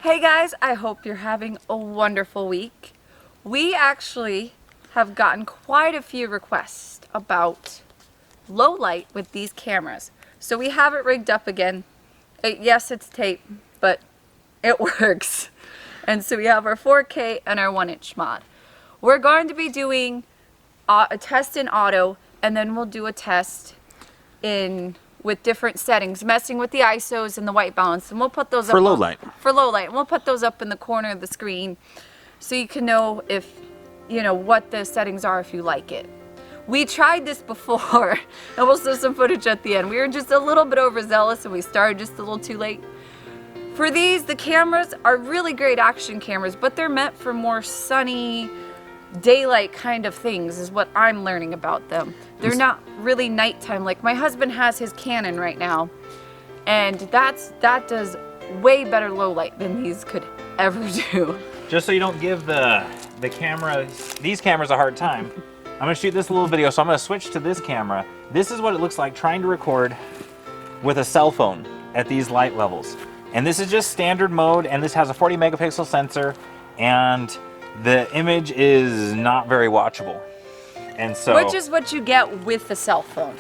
Hey guys, I hope you're having a wonderful week. We actually have gotten quite a few requests about low light with these cameras. So we have it rigged up again. Yes, it's tape, but it works. And so we have our 4K and our 1-inch mod. We're going to be doing a test in auto, and then we'll do a test with different settings, messing with the ISOs and the white balance, and we'll put those for low light. For low light, and we'll put those up in the corner of the screen, so you can know if what the settings are if you like it. We tried this before, and we'll show some footage at the end. We were just a little bit overzealous, and we started just a little too late. For these, the cameras are really great action cameras, but they're meant for more sunny, daylight kind of things is what I'm learning about them. They're not really nighttime. Like my husband has his Canon right now, and that does way better low light than these could ever do. Just so you don't give these cameras a hard time, I'm gonna shoot this little video. So I'm gonna switch to this camera. This is what it looks like trying to record with a cell phone at these light levels. And this is just standard mode, and this has a 40 megapixel sensor, and the image is not very watchable. And so, which is what you get with the cell phone.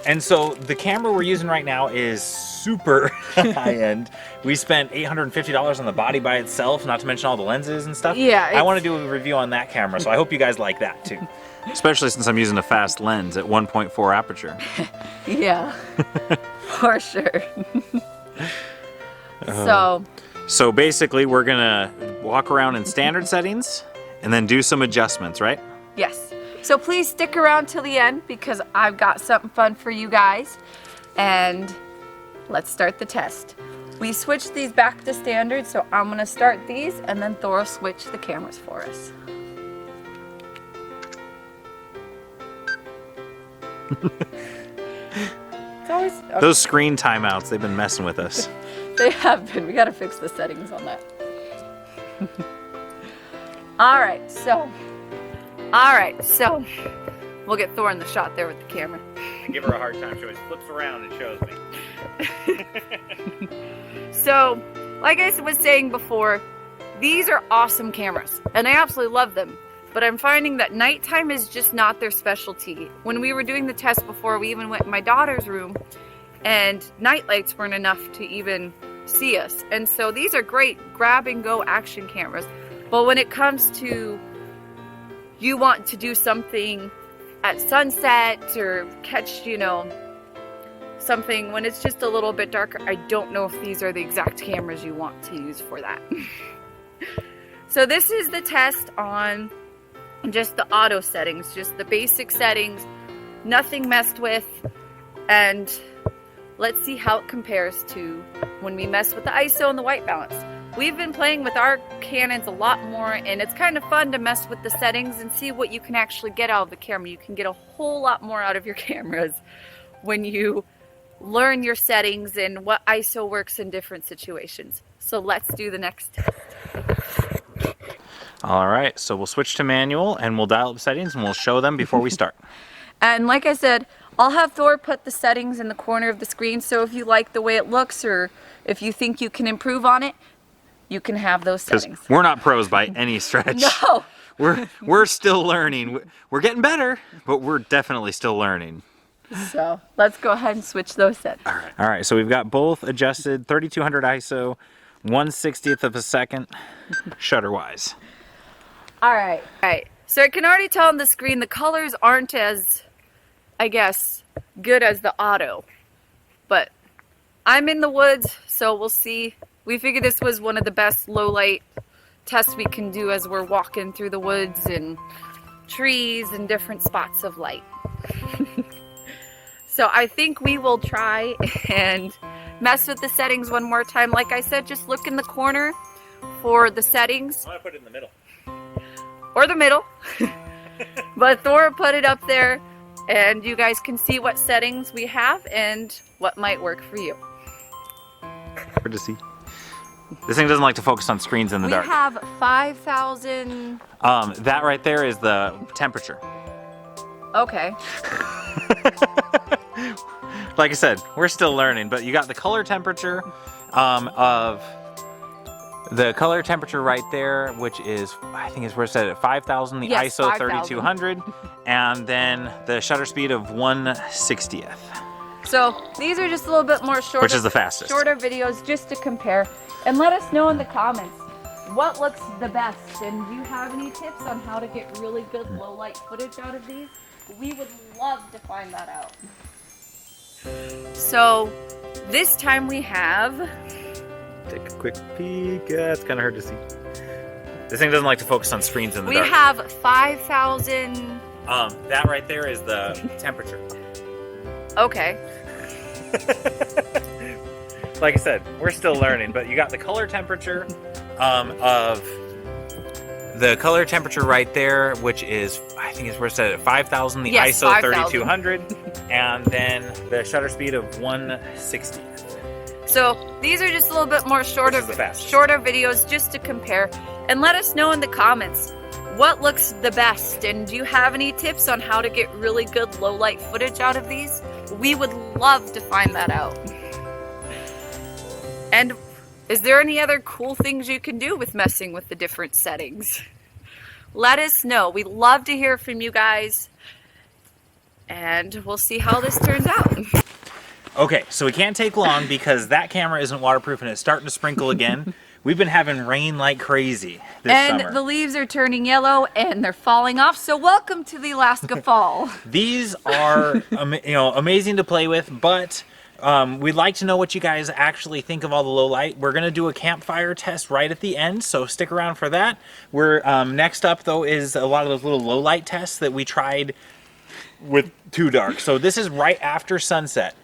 And so the camera we're using right now is super high-end. We spent $850 on the body by itself, not to mention all the lenses and stuff. Yeah. I want to do a review on that camera, so I hope you guys like that too. Especially since I'm using a fast lens at 1.4 aperture. Yeah, for sure. So basically we're gonna walk around in standard settings and then do some adjustments, right? Yes. So please stick around till the end because I've got something fun for you guys. And let's start the test. We switched these back to standard, so I'm gonna start these and then Thor will switch the cameras for us. It's always, okay. Those screen timeouts, they've been messing with us. They have been. We gotta fix the settings on that. Alright, so we'll get Thor in the shot there with the camera. I give her a hard time. She always flips around and shows me. So, like I was saying before, these are awesome cameras, and I absolutely love them. But I'm finding that nighttime is just not their specialty. When we were doing the test before, we even went in my daughter's room, and night lights weren't enough to even see us. And so these are great grab and go action cameras. But when it comes to you want to do something at sunset or catch, something when it's just a little bit darker, I don't know if these are the exact cameras you want to use for that. So this is the test on just the auto settings, just the basic settings, nothing messed with, and let's see how it compares to when we mess with the ISO and the white balance. We've been playing with our Canons a lot more, and it's kind of fun to mess with the settings and see what you can actually get out of the camera. You can get a whole lot more out of your cameras when you learn your settings and what ISO works in different situations. So let's do the next test. All right, so we'll switch to manual and we'll dial up settings and we'll show them before we start. And like I said, I'll have Thor put the settings in the corner of the screen, so if you like the way it looks or if you think you can improve on it, you can have those settings. We're not pros by any stretch. No! We're still learning. We're getting better, but we're definitely still learning. So let's go ahead and switch those settings. All right, so we've got both adjusted 3200 ISO, 1/60th of a second, shutter-wise. All right. So I can already tell on the screen the colors aren't as, I guess, good as the auto. But I'm in the woods, so we'll see. We figured this was one of the best low light tests we can do as we're walking through the woods and trees and different spots of light. So I think we will try and mess with the settings one more time. Like I said, just look in the corner for the settings. I'm gonna put it in the middle. Or the middle. But Thor put it up there, and you guys can see what settings we have and what might work for you. Hard to see. This thing doesn't like to focus on screens in the dark. We have 5,000. That right there is the temperature. Okay. Like I said, we're still learning, but you got the color temperature of The color temperature right there, which is, I think it's where it's set at 5,000, the Yes, ISO 5,000. 3200, and then the shutter speed of 1/60th. So these are just a little bit more shorter, Which is the fastest. Shorter videos just to compare. And let us know in the comments what looks the best. And do you have any tips on how to get really good low light footage out of these? We would love to find that out. So this time we have... Take a quick peek. It's kind of hard to see. This thing doesn't like to focus on screens in the We dark. have 5,000... That right there is the temperature. Okay. Like I said, we're still learning, but you got the color temperature of the color temperature right there, which is, I think it's where it's set at 5,000, the Yes, ISO 5,000. 3200, and then the shutter speed of 1/60th. So these are just a little bit more shorter, Which is the fastest. shorter videos just to compare. And let us know in the comments what looks the best. And do you have any tips on how to get really good low light footage out of these? We would love to find that out. And is there any other cool things you can do with messing with the different settings? Let us know. We love to hear from you guys. And we'll see how this turns out. Okay, so we can't take long because that camera isn't waterproof and it's starting to sprinkle again. We've been having rain like crazy this And summer. the leaves are turning yellow and they're falling off. So welcome to the Alaska fall. These are amazing to play with, but we'd like to know what you guys actually think of all the low light. We're gonna do a campfire test right at the end, so stick around for that. We're next up though is a lot of those little low light tests that we tried with Too Dark. So this is right after sunset.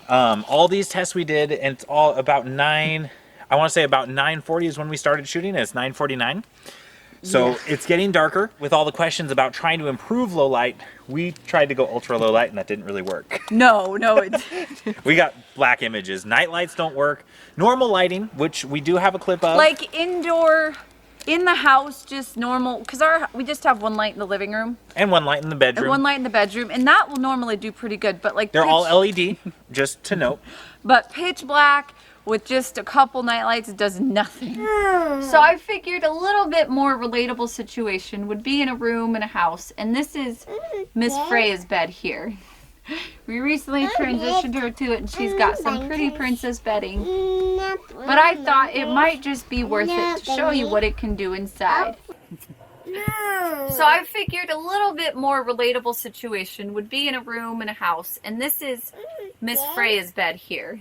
All these tests we did, and it's all about I want to say about 9:40 is when we started shooting, and it's 9:49. So Yeah. it's getting darker. With all the questions about trying to improve low light, we tried to go ultra low light and that didn't really work. No, We got black images. Night lights don't work. Normal lighting, which we do have a clip of. like indoor, in the house, just normal, because we just have one light in the living room and one light in the bedroom. and one light in the bedroom, and that will normally do pretty good. But like They're all LED, just to note. But pitch black with just a couple night lights does nothing. So I figured a little bit more relatable situation would be in a room in a house, and this is Miss Freya's bed here. We recently transitioned her to it, and she's got some pretty princess bedding. But I thought it might just be worth it to show you what it can do inside. So I figured a little bit more relatable situation would be in a room in a house, and this is Miss Freya's bed here.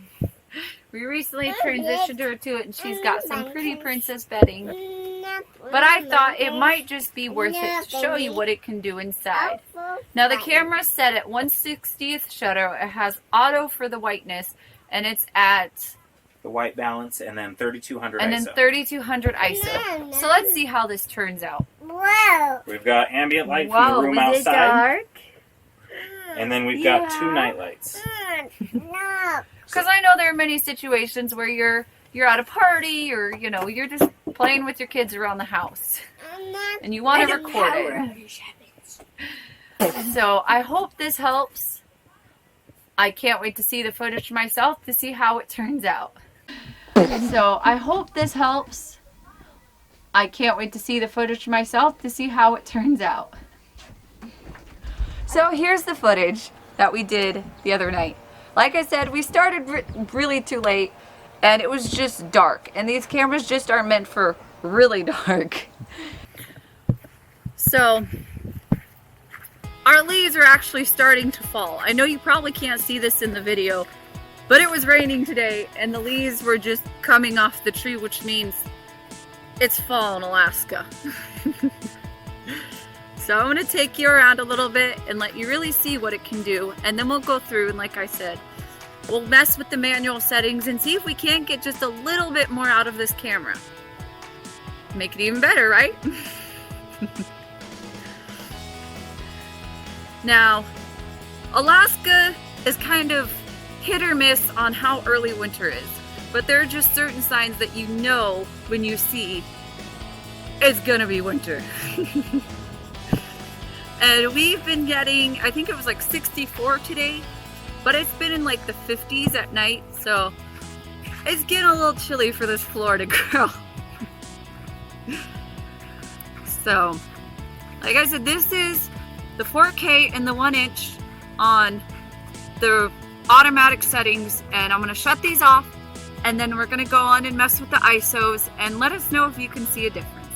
We recently transitioned her to it, and she's got some pretty princess bedding. But I thought it might just be worth it to show you what it can do inside. Now the camera's set at 1/60th shutter. It has auto for the whiteness, and it's at The white balance and then 3200 and then 3200 ISO. So let's see how this turns out. We've got ambient light from Whoa, the room is it outside. dark? And then we've got two night lights. Because I know there are many situations where you're at a party, or you're just playing with your kids around the house, and you want to record it. So I hope this helps. I can't wait to see the footage myself to see how it turns out. So I hope this helps. I can't wait to see the footage myself to see how it turns out. So here's the footage that we did the other night. Like I said, we started really too late, and it was just dark. And these cameras just aren't meant for really dark. So, our leaves are actually starting to fall. I know you probably can't see this in the video, but it was raining today, and the leaves were just coming off the tree, which means it's fall in Alaska. So I'm going to take you around a little bit and let you really see what it can do. And then we'll go through, and like I said, we'll mess with the manual settings and see if we can't get just a little bit more out of this camera. Make it even better, right? Now, Alaska is kind of hit or miss on how early winter is. But there are just certain signs that you know when you see it's gonna be winter. And we've been getting, I think it was like 64 today, but it's been in like the 50s at night, so it's getting a little chilly for this Florida girl. So, like I said, this is the 4K and the 1" on the automatic settings, and I'm gonna shut these off, and then we're gonna go on and mess with the ISOs and let us know if you can see a difference.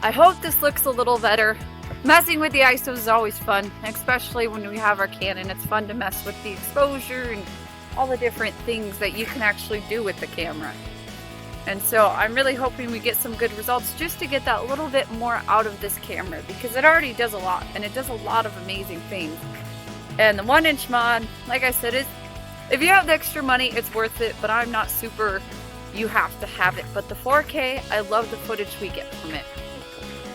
I hope this looks a little better. Messing with the ISOs is always fun, especially when we have our Canon. It's fun to mess with the exposure and all the different things that you can actually do with the camera. And so I'm really hoping we get some good results just to get that little bit more out of this camera, because it already does a lot, and it does a lot of amazing things. And the 1" mod, like I said, is if you have the extra money, it's worth it, but I'm not super, you have to have it. But the 4K, I love the footage we get from it.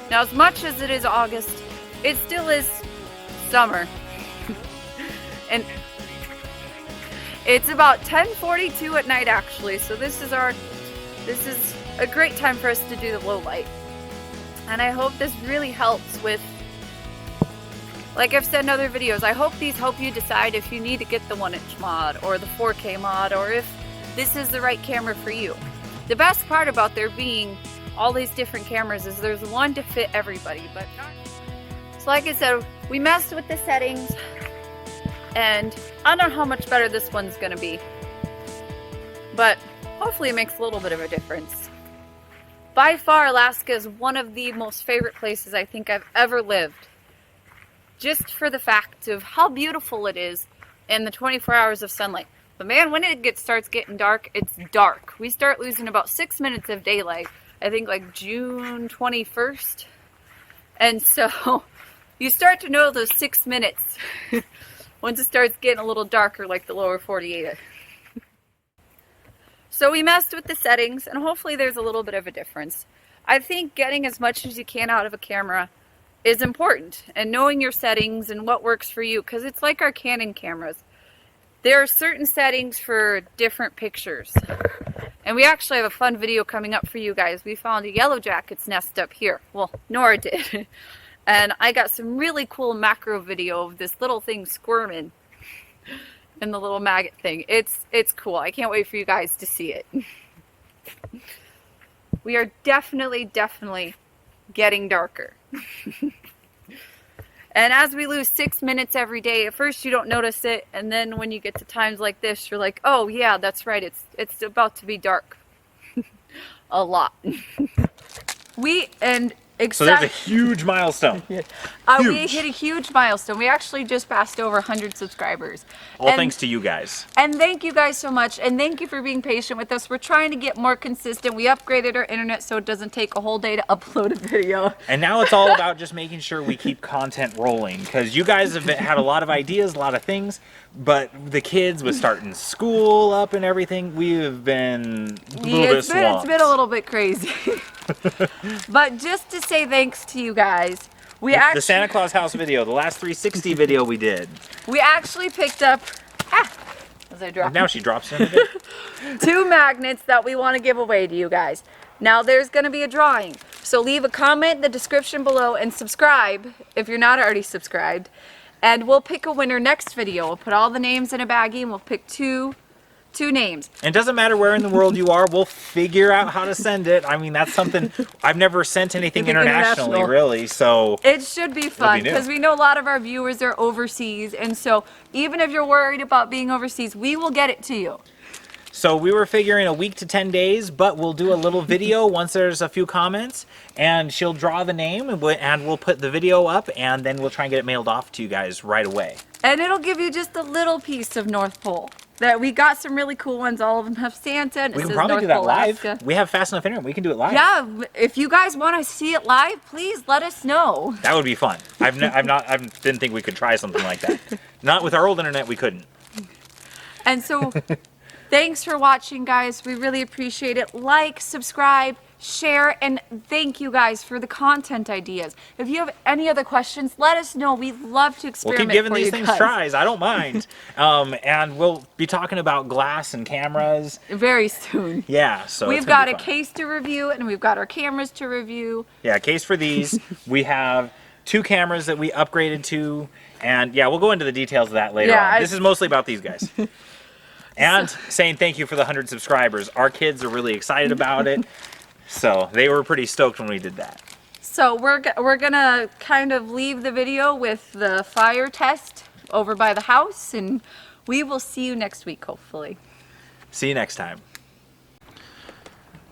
Now, as much as it is August, it still is summer. And it's about 10:42 at night actually, so this is a great time for us to do the low light. And I hope this really helps with, like I've said in other videos, I hope these help you decide if you need to get the 1" mod or the 4K mod, or if this is the right camera for you. The best part about there being all these different cameras is there's one to fit everybody, but not. So like I said, we messed with the settings, and I don't know how much better this one's gonna be, but hopefully it makes a little bit of a difference. By far, Alaska is one of the most favorite places I think I've ever lived, just for the fact of how beautiful it is and the 24 hours of sunlight. But man, when it starts getting dark, it's dark. We start losing about 6 minutes of daylight, I think like June 21st. And so you start to know those 6 minutes once it starts getting a little darker, like the lower 48. So we messed with the settings, and hopefully there's a little bit of a difference. I think getting as much as you can out of a camera is important, and knowing your settings and what works for you, because it's like our Canon cameras. There are certain settings for different pictures. And we actually have a fun video coming up for you guys. We found a yellow jacket's nest up here. Well, Nora did. And I got some really cool macro video of this little thing squirming and the little maggot thing. It's cool. I can't wait for you guys to see it. We are definitely getting darker. And as we lose 6 minutes every day, at first you don't notice it, and then when you get to times like this, you're like, oh yeah, that's right, it's about to be dark. A lot. So there's a huge milestone. We hit a huge milestone. We actually just passed over 100 subscribers. All thanks to you guys. And thank you guys so much. And thank you for being patient with us. We're trying to get more consistent. We upgraded our internet so it doesn't take a whole day to upload a video. And now it's all about just making sure we keep content rolling, because you guys have had a lot of ideas, a lot of things, but the kids with starting school up and everything, we have been a little bit swamped. It's been a little bit crazy. But just to say thanks to you guys, the Santa Claus house video, the last 360 video we did. We actually picked up, as I drop. Now she drops in again. 2 magnets that we want to give away to you guys. Now there's going to be a drawing, so leave a comment in the description below and subscribe if you're not already subscribed, and we'll pick a winner next video. We'll put all the names in a baggie and we'll pick two names. And it doesn't matter where in the world you are, we'll figure out how to send it. I mean, that's something, I've never sent anything internationally, really, so. It should be fun, because we know a lot of our viewers are overseas, and so even if you're worried about being overseas, we will get it to you. So we were figuring a week to 10 days, but we'll do a little video once there's a few comments, and she'll draw the name, and we'll put the video up, and then we'll try and get it mailed off to you guys right away. And it'll give you just a little piece of North Pole. That we got some really cool ones. All of them have Santa, and it says North Pole, Alaska. We can probably do that live. We have fast enough internet. We can do it live. Yeah, if you guys want to see it live, please let us know. That would be fun. I didn't think we could try something like that. Not with our old internet, we couldn't. And so, thanks for watching, guys. We really appreciate it. Like, subscribe, share, and thank you guys for the content ideas. If you have any other questions, let us know. We love to experiment. We'll keep giving these things tries. I don't mind. And we'll be talking about glass and cameras very soon. Yeah, so we've got a case to review, and we've got our cameras to review. Yeah, a case for these. We have 2 cameras that we upgraded to, and yeah, we'll go into the details of that later on. This is mostly about these guys. And saying thank you for the 100 subscribers. Our kids are really excited about it. So they were pretty stoked when we did that. So we're gonna kind of leave the video with the fire test over by the house, and we will see you next week, hopefully. See you next time.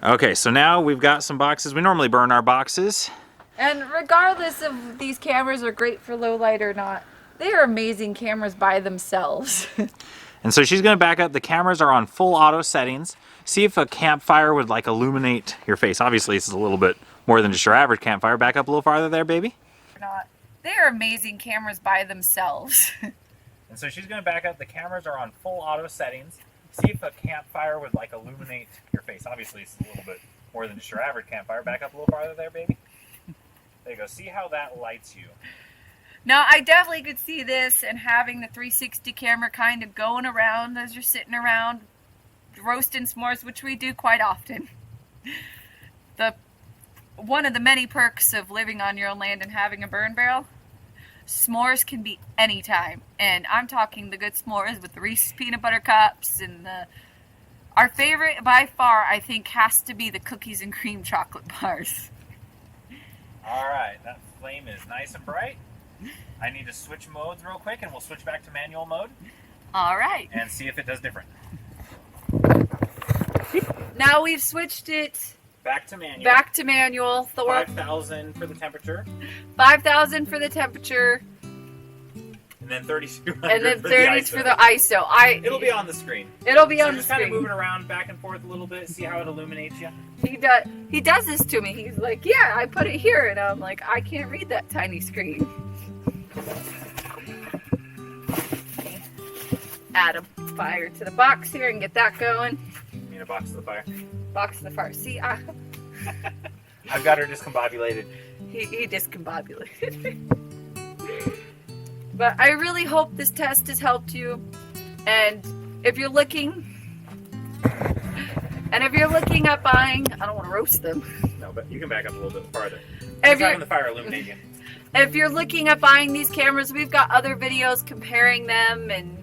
Okay, so now we've got some boxes. We normally burn our boxes. And regardless of these cameras are great for low light or not, they are amazing cameras by themselves. And so she's gonna back up. The cameras are on full auto settings. See if a campfire would like illuminate your face. Obviously this is a little bit more than just your average campfire. Back up a little farther there, baby. Not. They are amazing cameras by themselves. And so she's gonna back up. The cameras are on full auto settings. See if a campfire would like illuminate your face. Obviously it's a little bit more than just your average campfire. Back up a little farther there, baby. There you go. See how that lights you. Now, I definitely could see this and having the 360 camera kind of going around as you're sitting around roasting s'mores, which we do quite often. One of the many perks of living on your own land and having a burn barrel, s'mores can be anytime. And I'm talking the good s'mores with the Reese's peanut butter cups and our favorite by far, I think, has to be the cookies and cream chocolate bars. All right, that flame is nice and bright. I need to switch modes real quick and we'll switch back to manual mode. All right. And see if it does different. Now we've switched it back to manual. 5,000 for the temperature. 5,000 for the temperature. And then 3,200 and then for 30s the for the ISO. It'll be on the screen. It'll be so on the screen. Just kind of moving around back and forth a little bit, see how it illuminates you. He does this to me. He's like, yeah, I put it here. And I'm like, I can't read that tiny screen. Add a fire to the box here and get that going. You mean a box to the fire? Box to the fire. See, I've got her discombobulated. He discombobulated. But I really hope this test has helped you. And if you're looking at buying, I don't want to roast them. No, but you can back up a little bit farther. If you're having the fire illuminate you. If you're looking at buying these cameras, we've got other videos comparing them, and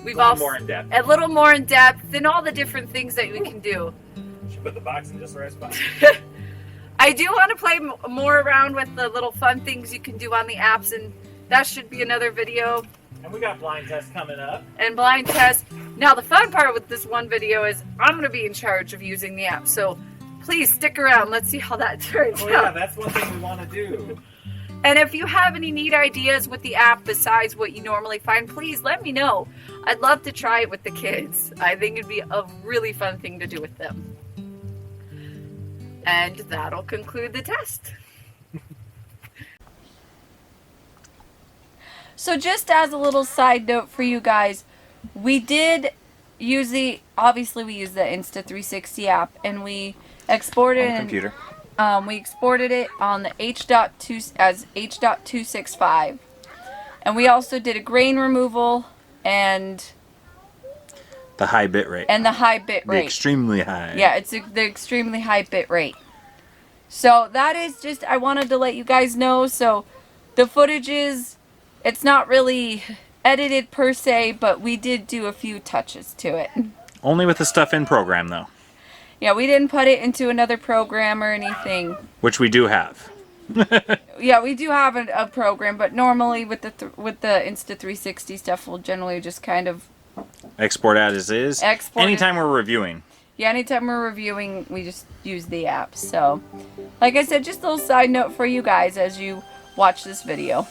we've also more in depth. A little more in depth and all the different things that we can do. Should put the box in just the right spot. I do want to play more around with the little fun things you can do on the apps, and that should be another video. And we got blind tests coming up. And blind test. Now the fun part with this one video is I'm going to be in charge of using the app, so please stick around. Let's see how that turns out. Yeah, that's one thing we want to do. And if you have any neat ideas with the app besides what you normally find, please let me know. I'd love to try it with the kids. I think it'd be a really fun thing to do with them. And that'll conclude the test. So just as a little side note for you guys, we did use obviously we use the Insta360 app, and we exported on the computer. We exported it on the H.2 as H.265, and we also did a grain removal and the high bit rate. And the high bit rate. The extremely high. Yeah, it's the extremely high bit rate. So that is just, I wanted to let you guys know. So the footage is, it's not really edited per se, but we did do a few touches to it. Only with the stuff in program though. Yeah, we didn't put it into another program or anything. Which we do have. Yeah, we do have a program, but normally with the Insta360 stuff, we'll generally just kind of export as is. Anytime we're reviewing. Yeah, anytime we're reviewing, we just use the app. So, like I said, just a little side note for you guys as you watch this video.